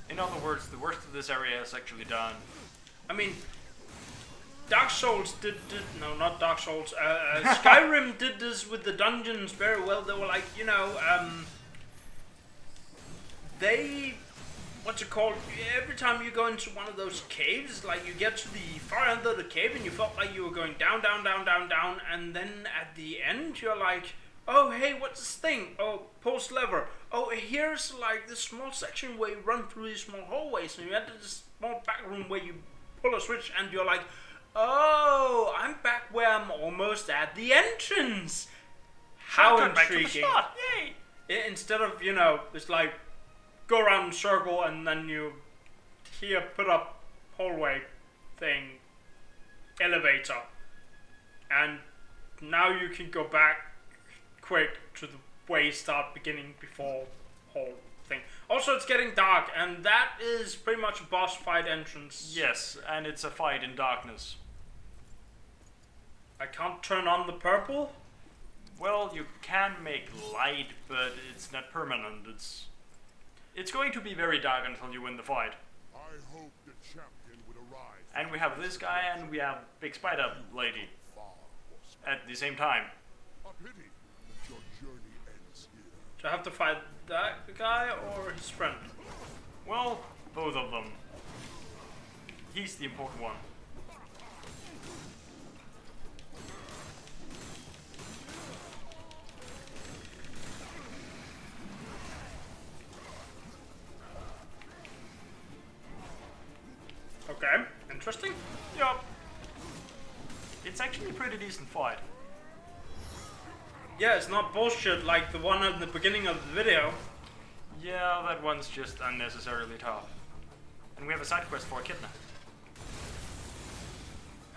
In other words, the worst of this area is actually done. I mean, Dark Souls no, not Dark Souls. Skyrim did this with the dungeons very well. They were like, you know, what's it called? Every time you go into one of those caves, like you get to the far end of the cave and you felt like you were going down, down, down, down, down, and then at the end you're like, oh hey, what's this thing? Oh, pulse lever. Oh, here's like this small section where you run through these small hallways, and you enter this small back room where you pull a switch, and you're like, oh, I'm back where I'm almost at the entrance. How intriguing! Yay! Instead of, you know, it's like go around in a circle and then you here put up hallway thing, elevator, and now you can go back quick to the way you start beginning before whole thing. Also, it's getting dark, and that is pretty much a boss fight entrance. Yes, and it's a fight in darkness. I can't turn on the purple? Well, you can make light, but it's not permanent. It's going to be very dark until you win the fight. I hope the champion would arise. And we have this guy, and we have Big Spider Lady at the same time. A pity that your journey ends here. Do I have to fight that guy or his friend? Well, both of them. He's the important one. Okay, interesting. Yup. It's actually a pretty decent fight. Yeah, it's not bullshit like the one at the beginning of the video. Yeah, that one's just unnecessarily tough. And we have a side quest for Achidna.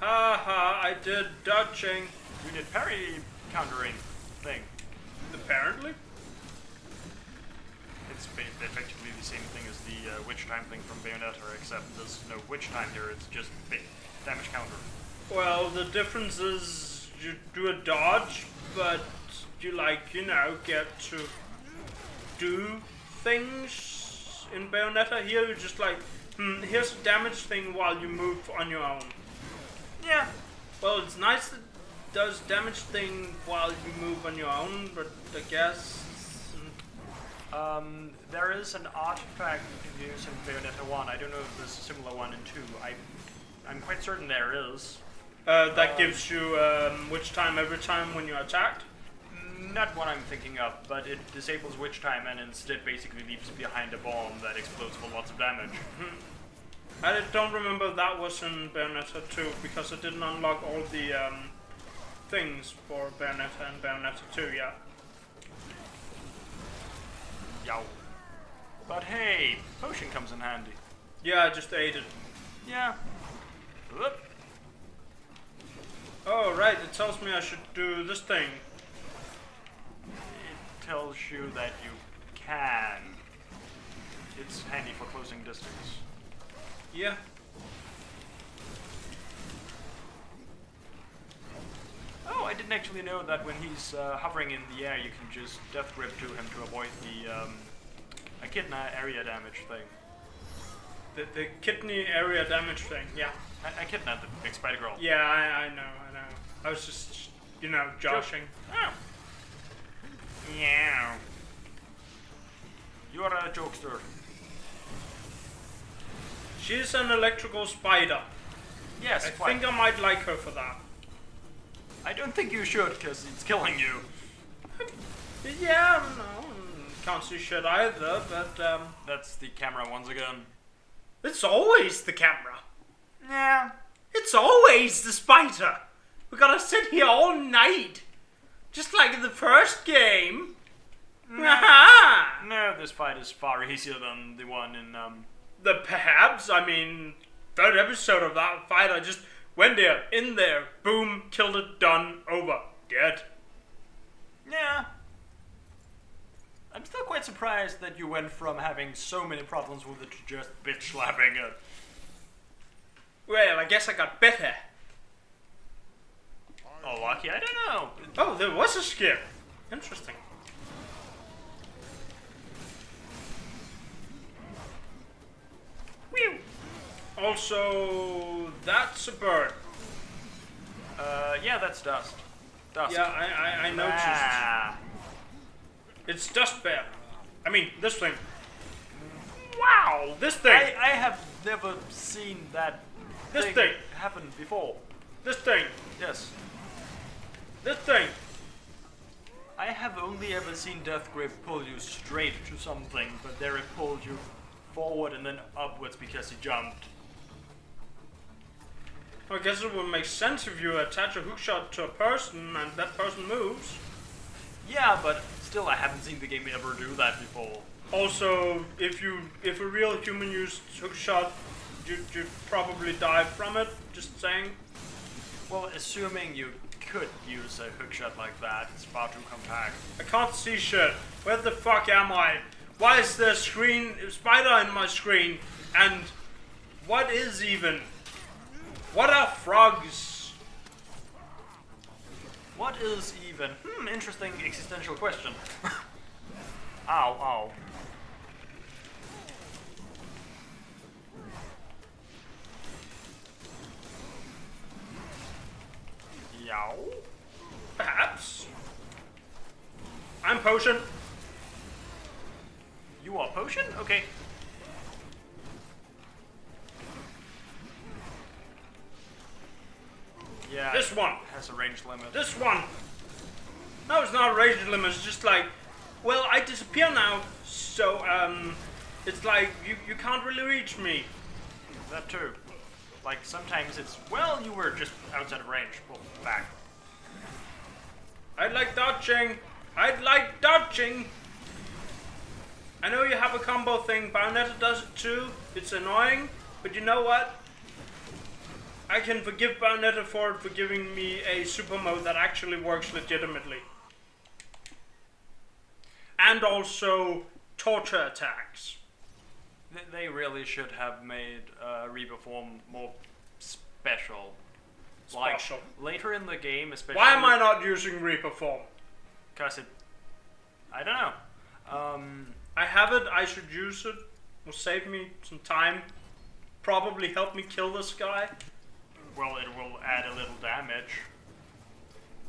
Haha, I did dodging. We did parry countering thing. Apparently. It's effectively the same thing as the witch time thing from Bayonetta, except there's no witch time here, it's just big damage counter. Well, the difference is you do a dodge, but you like, you know, get to do things in Bayonetta. Here you just like, here's a damage thing while you move on your own. Yeah. Well, it's nice that it does damage thing while you move on your own, but I guess... there is an artifact you can use in Bayonetta 1. I don't know if there's a similar one in 2. I'm quite certain there is. That gives you witch time every time when you're attacked? Not what I'm thinking of, but it disables witch time and instead basically leaves behind a bomb that explodes for lots of damage. I don't remember that was in Bayonetta 2 because I didn't unlock all the things for Bayonetta and Bayonetta 2 yet. Yow. But hey, potion comes in handy. Yeah, I just ate it. Yeah. Whoop. Oh, right, it tells me I should do this thing. It tells you that you can. It's handy for closing distance. Yeah. Oh, I didn't actually know that when he's hovering in the air, you can just death grip to him to avoid the Achidna area damage thing. The kidney area damage thing, yeah. Achidna, the big spider girl. Yeah, I know. I was just, you know, joshing. Oh. Yeah. You're a jokester. She's an electrical spider. Yes, I quite. think I might like her for that. I don't think you should, because it's killing you. Yeah, no, can't see shit either, but That's the camera once again. it's always the camera. Yeah. It's always the spider. We gotta sit here all night. Just like in the first game. Haha! No, this fight is far easier than the one in, Perhaps, I mean, third episode of that fight, I just went there, in there, boom, killed it, done, over, dead. Yeah. I'm still quite surprised that you went from having so many problems with it to just bitch slapping it. Well, I guess I got better. Oh, lucky, I don't know. Oh, there was a skip. Interesting. Also, that's a bird. Yeah, that's dust. Dust. Yeah, I noticed. Ah. It's dust bear. I mean, this thing. Wow, this thing. I have never seen that This thing. happen before. This thing. Yes. This thing. I have only ever seen Death Grip pull you straight to something, but there it pulled you forward and then upwards because he jumped. I guess it would make sense if you attach a hookshot to a person and that person moves. Yeah, but still I haven't seen the game ever do that before. Also, if a real human used hookshot, you'd probably die from it. Just saying. Well, assuming you could use a hookshot like that, it's far too compact. I can't see shit. Where the fuck am I? Why is there a spider in my screen? And what is even? What are frogs? What is even? Interesting existential question. Ow, ow. Yow. Perhaps. I'm potion. You are potion? Okay. Yeah. This one. It has a range limit. This one. No, it's not a range limit. It's just like, well, I disappear now, so it's like you can't really reach me. That too. Like sometimes it's, well, you were just outside of range. Well, back. I'd like dodging. I'd like dodging. I know you have a combo thing. Bayonetta does it too. It's annoying, but you know what? I can forgive Bayonetta for giving me a super mode that actually works legitimately. And also torture attacks. They really should have made Reaper form more special. Special. Like, later in the game, especially... Why am I not using Reaper form? Because it... I don't know. I have it, I should use it. Will save me some time. Probably help me kill this guy. Well, it will add a little damage.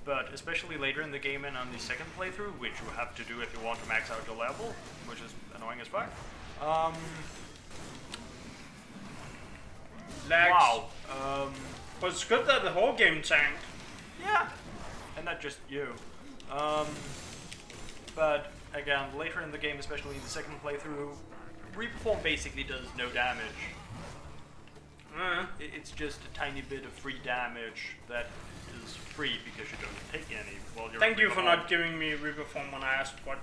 But especially later in the game and on the second playthrough, which you have to do if you want to max out your level, which is annoying as fuck. Lags. Wow. But it's good that the whole game tanked. Yeah. And not just you. But again, later in the game, especially in the second playthrough, Reaper form basically does no damage. It's just a tiny bit of free damage that is free because you don't take any while you're... Thank you for not giving me Reaper form when I asked what.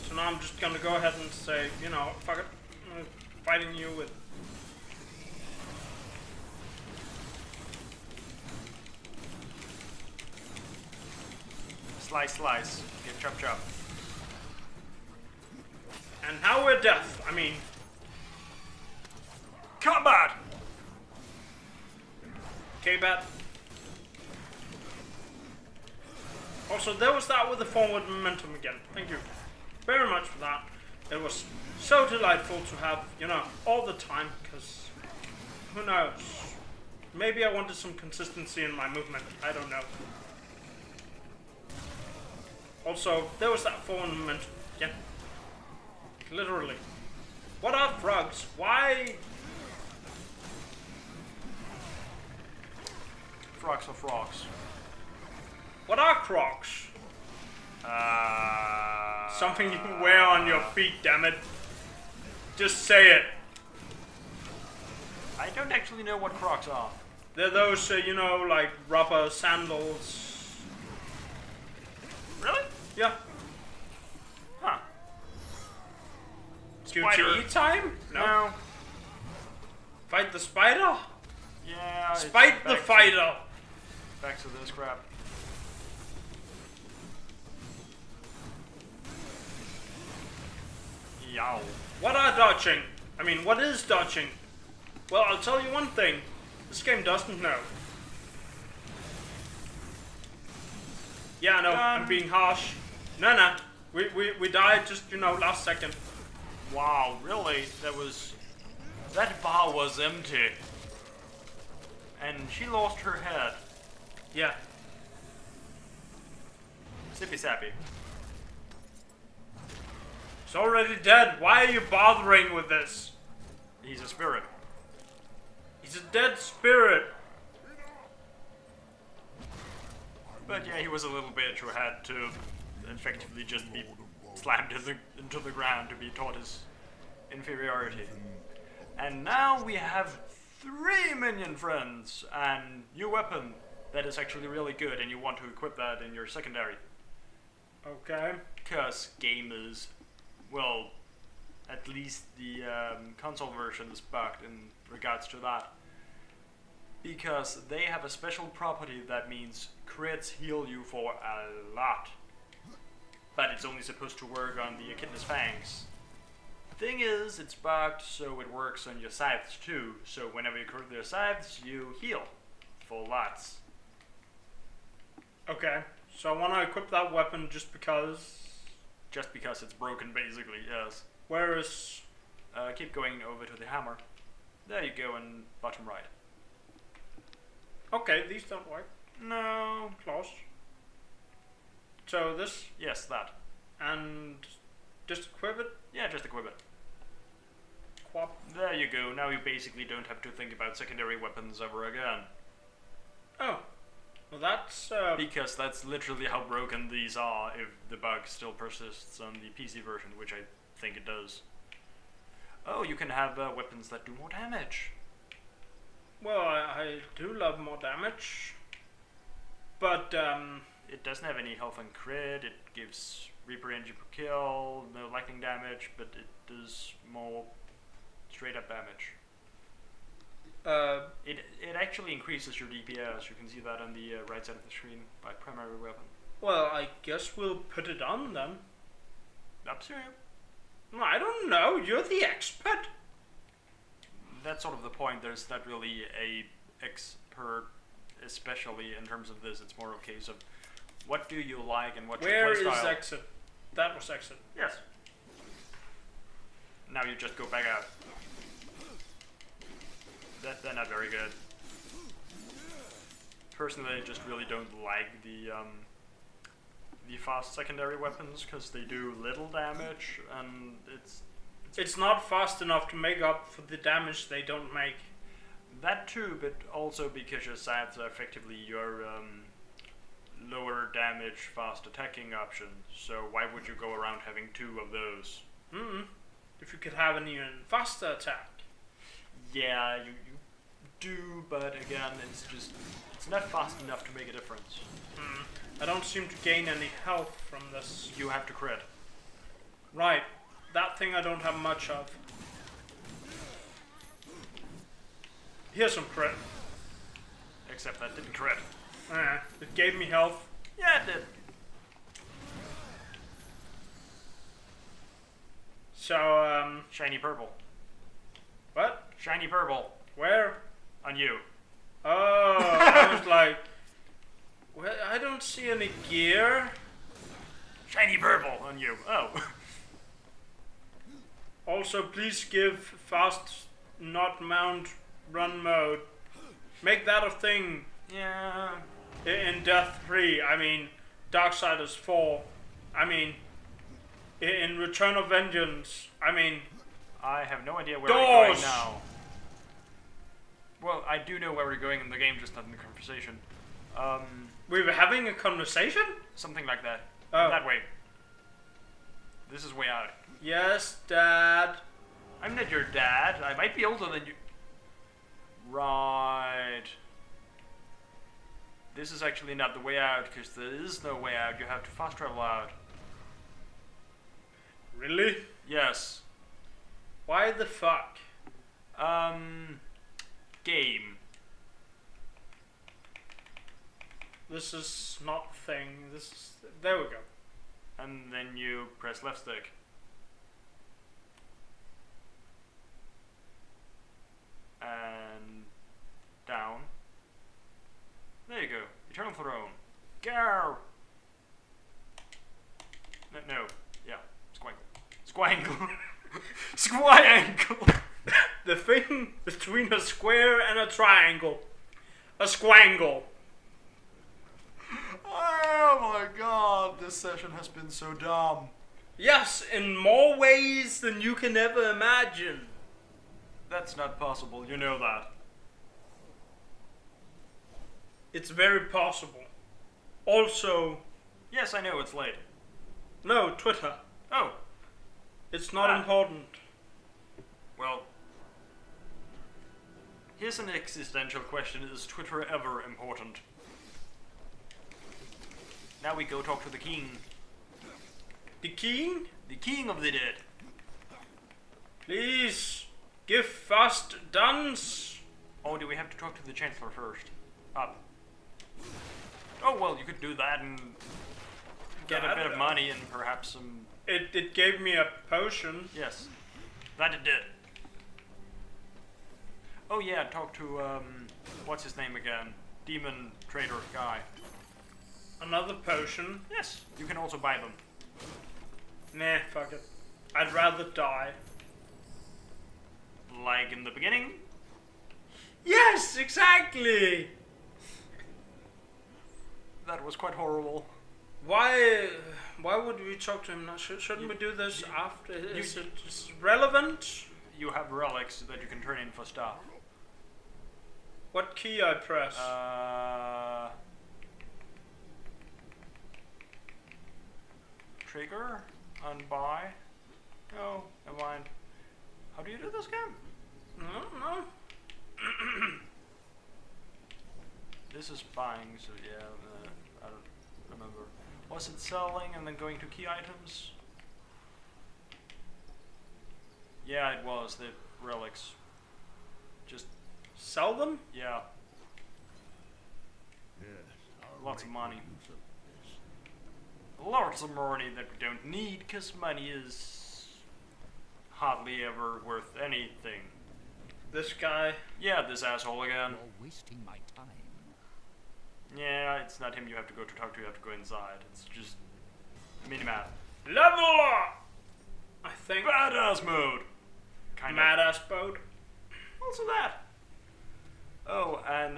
So now I'm just gonna go ahead and say, you know, fuck it. I'm fighting you with... Slice, slice. Get chop, chop. And how we're death. I mean... Combat! K-Bat. Also, there was that with the forward momentum again. Thank you very much for that. It was so delightful to have, you know, all the time, because who knows? Maybe I wanted some consistency in my movement. I don't know. Also, there was that forward momentum again. Literally. What are frogs? Why? Frogs are frogs. What are crocs? Something you wear on your feet, damn it. Just say it. I don't actually know what Crocs are. They're those, you know, like rubber sandals. Really? Yeah. Huh. QTE time? No. Fight the spider? Yeah. it's Fight the back fighter! Back to this crap. Yow. What are dodging? I mean, what is dodging? Well, I'll tell you one thing. This game doesn't know. Yeah, no, I'm being harsh. No. We died just, you know, last second. Wow, really? That was That bar was empty. And she lost her head. Yeah. Sippy sappy. It's already dead. Why are you bothering with this? He's a spirit. He's a dead spirit. But yeah, he was a little bitch who had to effectively just be slammed into the ground to be taught his inferiority. And now we have 3 minion friends and new weapon that is actually really good, and you want to equip that in your secondary. Okay. Because gamers, well, at least the console version is bugged in regards to that. Because they have a special property that means crits heal you for a lot. But it's only supposed to work on the Achidna's fangs. Thing is, it's bugged, so it works on your scythes too. So whenever you crit their scythes, you heal for lots. Okay. So I want to equip that weapon just because. Just because it's broken, basically, yes. Where is? Keep going over to the hammer. There you go, in bottom right. Okay, these don't work. No. Close. So this Yes, that. and just equip it. Yeah, just equip it. Quap. There you go. Now you basically don't have to think about secondary weapons ever again. Oh. Well, that's Because that's literally how broken these are if the bug still persists on the PC version, which I think it does. Oh, you can have weapons that do more damage. well, I do love more damage, but It doesn't have any health and crit, it gives Reaper energy per kill, no lightning damage, but it does more straight up damage. It actually increases your DPS, you can see that on the right side of the screen by primary weapon. well, I guess we'll put it on then. Up to you. I don't know. You're the expert. That's sort of the point, there's not really a expert, especially in terms of this, it's more a case of what do you like and what's Where your is playstyle. exit? That was exit. Yes. Now you just go back out. They're not very good. Personally, I just really don't like the fast secondary weapons because they do little damage and It's not fast enough to make up for the damage they don't make. that too, but also because your scythes are effectively your lower damage, fast attacking option. So why would you go around having 2 of those? If you could have an even faster attack. Yeah, you do, but again, it's not fast enough to make a difference. I don't seem to gain any health from this. You have to crit. Right. That thing I don't have much of. Here's some crit. Except that didn't crit. It gave me health. Yeah, it did. So, Shiny purple. what? Shiny purple. Where? On you. Oh, I was like, well, I don't see any gear. Shiny purple on you. Oh. Also, please give fast, not mount, run mode. Make that a thing Yeah. in Death 3. I mean, Darksiders 4. I mean, in Return of Vengeance. I mean, I have no idea where we're going Doors! now. Well, I do know where we're going in the game, just not in the conversation. we were having a conversation? Something like that. Oh. That way. This is way out. Yes, Dad. I'm not your dad. I might be older than you. Right. This is actually not the way out, because there is no way out. You have to fast travel out. Really? Yes. Why the fuck? Game. This is not thing. This is. There we go. And then you press left stick. And down. There you go. Eternal Throne. Go! No. Yeah. Squinkle. Squinkle. Squinkle! The thing between a square and a triangle. A squangle. Oh my god, this session has been so dumb. Yes, in more ways than you can ever imagine. That's not possible, you know that. It's very possible. Also, Yes, I know it's late. no, Twitter. Oh, It's not Ah. important. well. Here's an existential question. Is Twitter ever important? Now we go talk to the king. The king, The king of the dead. please give fast dance. Oh, do we have to talk to the chancellor first? Up. Oh, well, you could do that and get a bit of money and perhaps some... It gave me a potion. Yes, that it did. Oh yeah, talk to, what's his name again? Demon trader guy. Another potion. Yes, you can also buy them. Nah, fuck it. I'd rather die. Like in the beginning? Yes, exactly. That was quite horrible. Why would we talk to him now? Shouldn't we do this after? Is it relevant? You have relics that you can turn in for stuff. What key I press? Trigger? Unbuy? No, never mind. How do you do this again? No. This is buying, so yeah, I don't remember. Was it selling and then going to key items? Yeah, it was, the relics. Just, Sell them? yeah, Yes, I'll lots of make money. use of this. Lots of money that we don't need, because money is hardly ever worth anything. This guy. Yeah, this asshole again. You're wasting my time. Yeah, it's not him you have to go to talk to, you have to go inside. It's just mini-map. Level up! I think. Badass mode! Kind of. Badass boat. Also that. Oh, and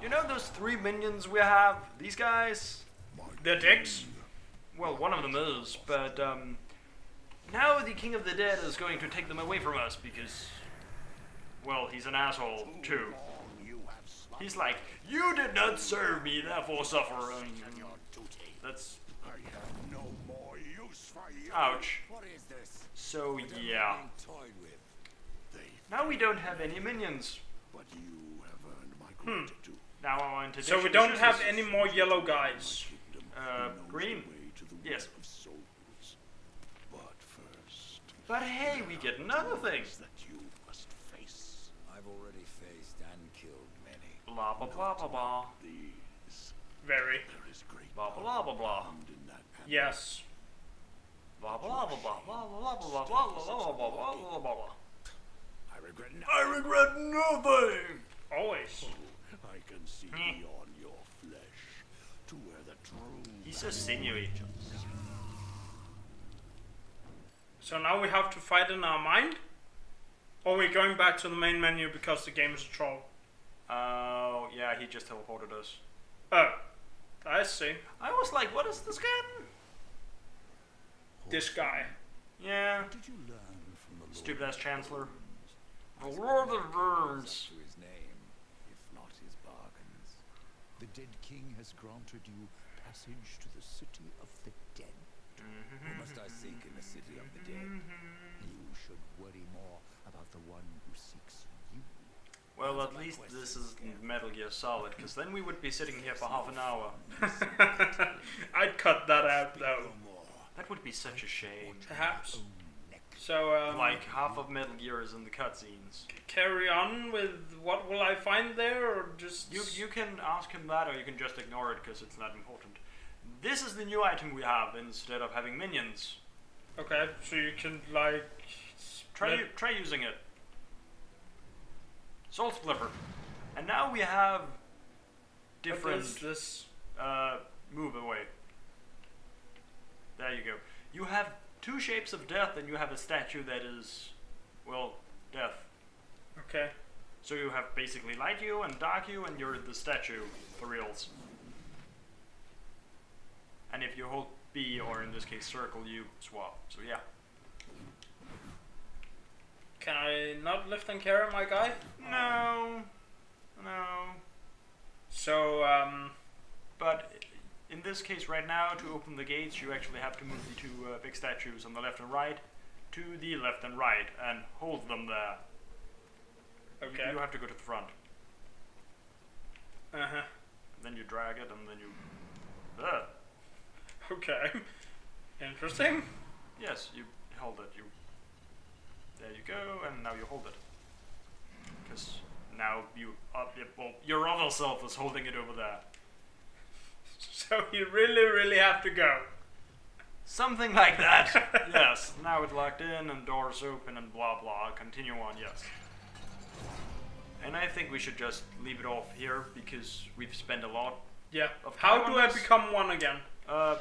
you know those 3 minions we have? These guys? The dicks. Well, one of them is, but now the King of the Dead is going to take them away from us because, well, he's an asshole too. He's like, you did not serve me, therefore suffer. And that's I have no more use for you. ouch. What is this? So yeah, Being toyed with. They, now we don't have any minions. but you have earned my gratitude. Now I want to. So we don't have any more yellow guys. Green. Yes. Of souls. But first, But hey, we get another thing. that you must face. I've already faced and killed many. Blah blah blah blah blah. These. Very. There is great Blah blah blah blah. found in that path. Yes. Blah blah blah blah blah blah blah blah blah blah blah blah blah blah blah. I regret nothing. I regret nothing. Always. I can see beyond your flesh to where the true. He's so sinewy. So now we have to fight in our mind? Or we're going back to the main menu because the game is a troll? Oh yeah, he just teleported us. Oh. I see. I was like, what is this again? This guy. Yeah, Did you learn from the Lord stupid ass chancellor. The I Lord suppose of that lives Worms. up to his name, if not his bargains. The dead king has granted you passage to the city of the dead. Who must I seek in the city of the dead? You should worry more about the one who seeks you. Well, at least this is Metal Gear Solid, because then we would be sitting here for half an hour. I'd cut that out though. That would be such a shame. Perhaps. Own neck. So, Like half of Metal Gear is in the cutscenes. carry on with what will I find there, or just... You can ask him that, or you can just ignore it because it's not important. This is the new item we have instead of having minions. Okay, so you can, like... Try using it. Soul Splipper. And now we have What different is this? move away. There you go. You have 2 shapes of death and you have a statue that is, well, death. Okay. So you have basically light you and dark you, and you're the statue for reals. And if you hold B, or in this case circle, you swap. So yeah. Can I not lift and carry my guy? No. So, But in this case right now, to open the gates, you actually have to move the two big statues on the left and right to the left and right and hold them there. okay. You have to go to the front. Uh-huh. Then you drag it and then you... Okay. Interesting. Yes, you hold it. There you go, and now you hold it. Because now your other self is holding it over there. So you really, really have to go. Something like that. Yes. Now it's locked in and doors open and blah blah. Continue on, yes. And I think we should just leave it off here because we've spent a lot. Yeah. Of How time do on I this? become one again?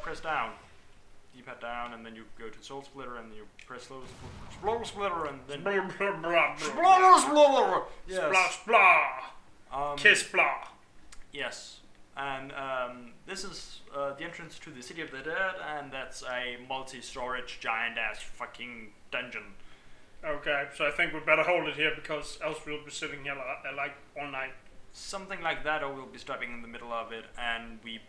Press down. D-pad down, and then you go to Soul Splitter, and you press Soul Splitter, and then Blah, blah, blah, blah. Splitter. Yes. Splah, splah. Kiss, blah. Yes. And this is the entrance to the City of the Dead, and that's a multi-storage giant-ass fucking dungeon. Okay, so I think we better hold it here because else we'll be sitting here like all night. Something like that, or we'll be stopping in the middle of it, and we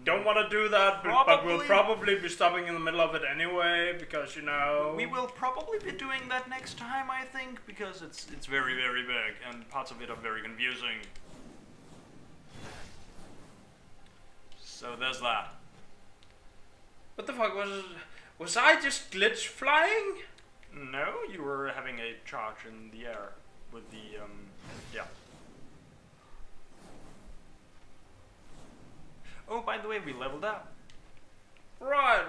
Don't want to do that, but we'll probably be stopping in the middle of it anyway because, you know... We will probably be doing that next time, I think, because it's very, very big, and parts of it are very confusing. So there's that. What the fuck was I just glitch flying? No, you were having a charge in the air with the, yeah. Oh, by the way, we leveled up. Right.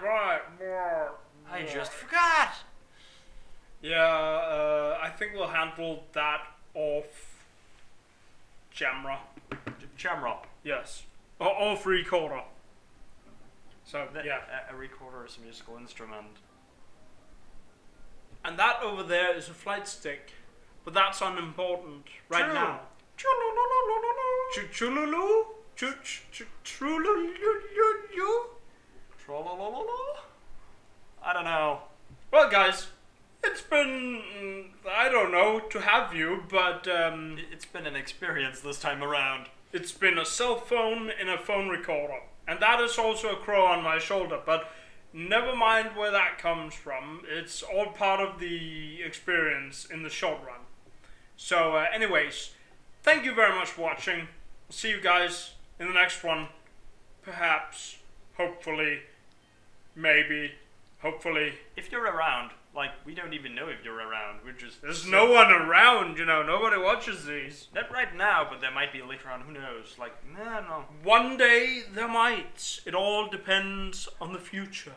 I just forgot! Yeah, I think we'll handle that off camera. Camera. Yes. Or off recorder. So, yeah. A recorder is a musical instrument. And that over there is a flight stick. But that's unimportant right True. now. Chululu? Trululu? Tra-la-la-la-la? I don't know. Well, guys, it's been, I don't know, to have you, but It's been an experience this time around. it's been a cell phone in a phone recorder. And that is also a crow on my shoulder, but never mind where that comes from. It's all part of the experience in the short run. So, anyways, thank you very much for watching. See you guys in the next one. Perhaps, hopefully, maybe, hopefully. If you're around, like, we don't even know if you're around. We're just... There's no one around, you know, nobody watches these. Not right now, but there might be later on, who knows? Like, no. One day there might. It all depends on the future.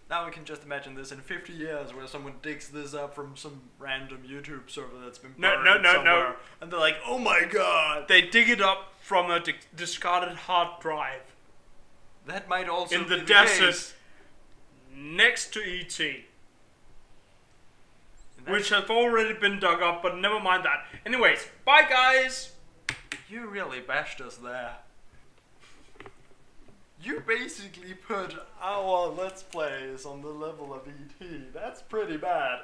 Now we can just imagine this in 50 years where someone digs this up from some random YouTube server that's been burned somewhere. And they're like, oh my god! They dig it up from a discarded hard drive That might also in be the the desert case. next to E.T. And Which that's- have already been dug up, but never mind that. Anyways, bye guys! You really bashed us there. You basically put our Let's Plays on the level of E.T. That's pretty bad.